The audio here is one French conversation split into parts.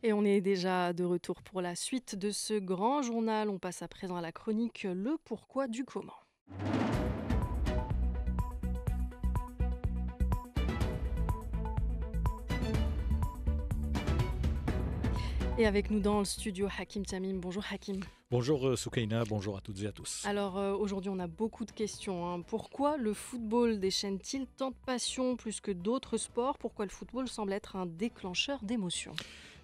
Et on est déjà de retour pour la suite de ce grand journal. On passe à présent à la chronique Le pourquoi du comment. Et avec nous dans le studio, Hakim Tamim. Bonjour Hakim. Bonjour Soukaina, bonjour à toutes et à tous. Alors aujourd'hui, on a beaucoup de questions, hein. Pourquoi le football déchaîne-t-il tant de passion plus que d'autres sports? Pourquoi le football semble être un déclencheur d'émotions?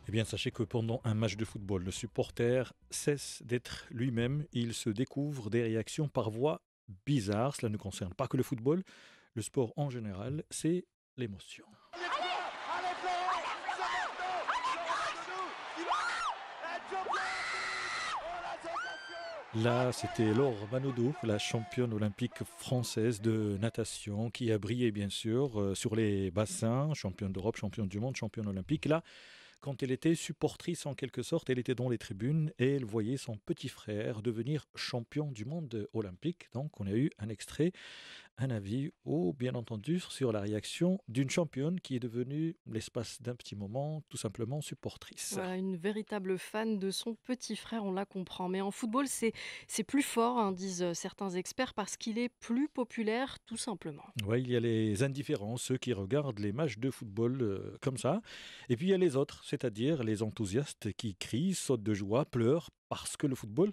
Eh bien, sachez que pendant un match de football, le supporter cesse d'être lui-même. Il se découvre des réactions par voie bizarres. Cela ne concerne pas que le football. Le sport en général, c'est l'émotion. Allez, Florent, c'est maintenant, Florent Dessous, la sensation. Là, c'était Laure Manodou, la championne olympique française de natation, qui a brillé bien sûr sur les bassins, championne d'Europe, championne du monde, championne olympique. Là, quand elle était supportrice en quelque sorte, elle était dans les tribunes et elle voyait son petit frère devenir champion du monde olympique. Donc on a eu un extrait, un avis ou bien entendu sur la réaction d'une championne qui est devenue, l'espace d'un petit moment, tout simplement supportrice. Voilà, une véritable fan de son petit frère, on la comprend. Mais en football, c'est plus fort, hein, disent certains experts, parce qu'il est plus populaire, tout simplement. Oui, il y a les indifférents, ceux qui regardent les matchs de football comme ça. Et puis il y a les autres, c'est-à-dire les enthousiastes qui crient, sautent de joie, pleurent, parce que le football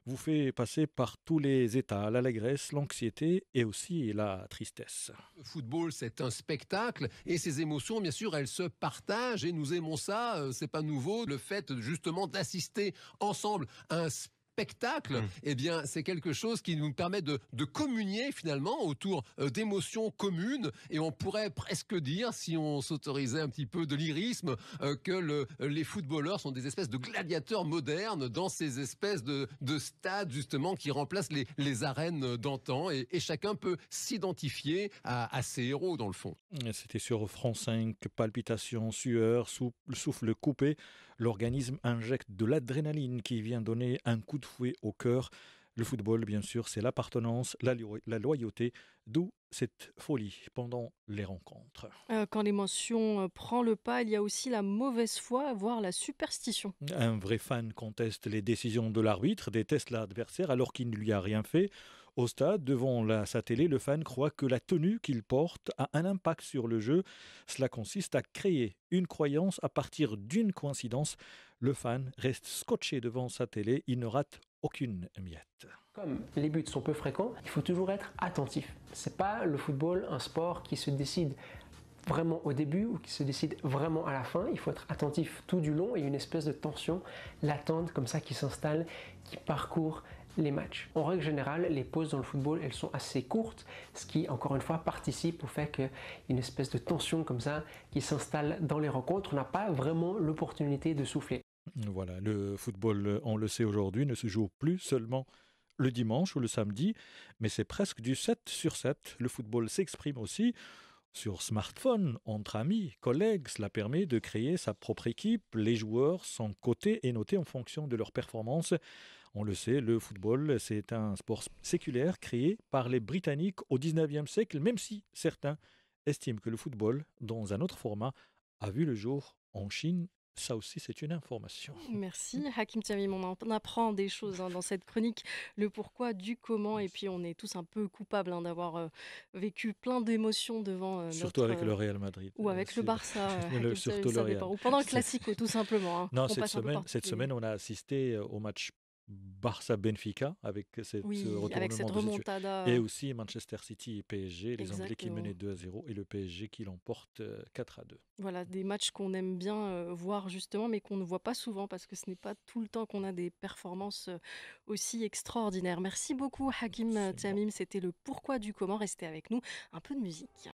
vous fait passer par tous les états, l'allégresse, l'anxiété et aussi la tristesse. Le football, c'est un spectacle et ces émotions, bien sûr, elles se partagent et nous aimons ça. C'est pas nouveau. Le fait justement d'assister ensemble à un spectacle, eh bien, c'est quelque chose qui nous permet de communier finalement autour d'émotions communes et on pourrait presque dire, si on s'autorisait un petit peu de lyrisme, que les footballeurs sont des espèces de gladiateurs modernes dans ces espèces de stades justement qui remplacent les arènes d'antan et chacun peut s'identifier à ces héros dans le fond. C'était sur France 5, palpitations, sueur, souffle coupé. L'organisme injecte de l'adrénaline qui vient donner un coup de fouet au cœur. Le football, bien sûr, c'est l'appartenance, la loyauté, d'où cette folie pendant les rencontres. Quand l'émotion prend le pas, il y a aussi la mauvaise foi, voire la superstition. Un vrai fan conteste les décisions de l'arbitre, déteste l'adversaire alors qu'il ne lui a rien fait. Au stade, devant sa télé, le fan croit que la tenue qu'il porte a un impact sur le jeu. Cela consiste à créer une croyance à partir d'une coïncidence. Le fan reste scotché devant sa télé, il ne rate aucune miette. Comme les buts sont peu fréquents, il faut toujours être attentif. C'est pas le football un sport qui se décide vraiment au début ou qui se décide vraiment à la fin. Il faut être attentif tout du long et une espèce de tension latente comme ça qui s'installe, qui parcourt les matchs. En règle générale, les pauses dans le football, elles sont assez courtes, ce qui, encore une fois, participe au fait qu'il y ait une espèce de tension comme ça qui s'installe dans les rencontres. On n'a pas vraiment l'opportunité de souffler. Voilà, le football, on le sait aujourd'hui, ne se joue plus seulement le dimanche ou le samedi, mais c'est presque du 7 sur 7. Le football s'exprime aussi sur smartphone, entre amis, collègues. Cela permet de créer sa propre équipe. Les joueurs sont cotés et notés en fonction de leur performance. On le sait, le football, c'est un sport séculaire créé par les Britanniques au 19e siècle, même si certains estiment que le football, dans un autre format, a vu le jour en Chine. Ça aussi, c'est une information. Merci Hakim Tamim, on apprend des choses, hein, dans cette chronique, le pourquoi du comment, et puis on est tous un peu coupables, hein, d'avoir vécu plein d'émotions devant Surtout notre... avec le Real Madrid. ou avec le Barça, Hakim Tamim, Surtout le ça Real. dépend. Ou pendant le Classico, tout simplement. Hein, Non, qu'on passe un peu cette particulier. semaine, on a assisté au match Barça-Benfica avec ce Oui, retournement avec cette de situation. remontada. Et aussi Manchester City et PSG, les Anglais qui Exactement. menaient 2-0 et le PSG qui l'emporte 4-2. Voilà, des matchs qu'on aime bien voir justement, mais qu'on ne voit pas souvent parce que ce n'est pas tout le temps qu'on a des performances aussi extraordinaires. Merci beaucoup Hakim C'est moi. Tamim, c'était le pourquoi du comment. Restez avec nous, un peu de musique.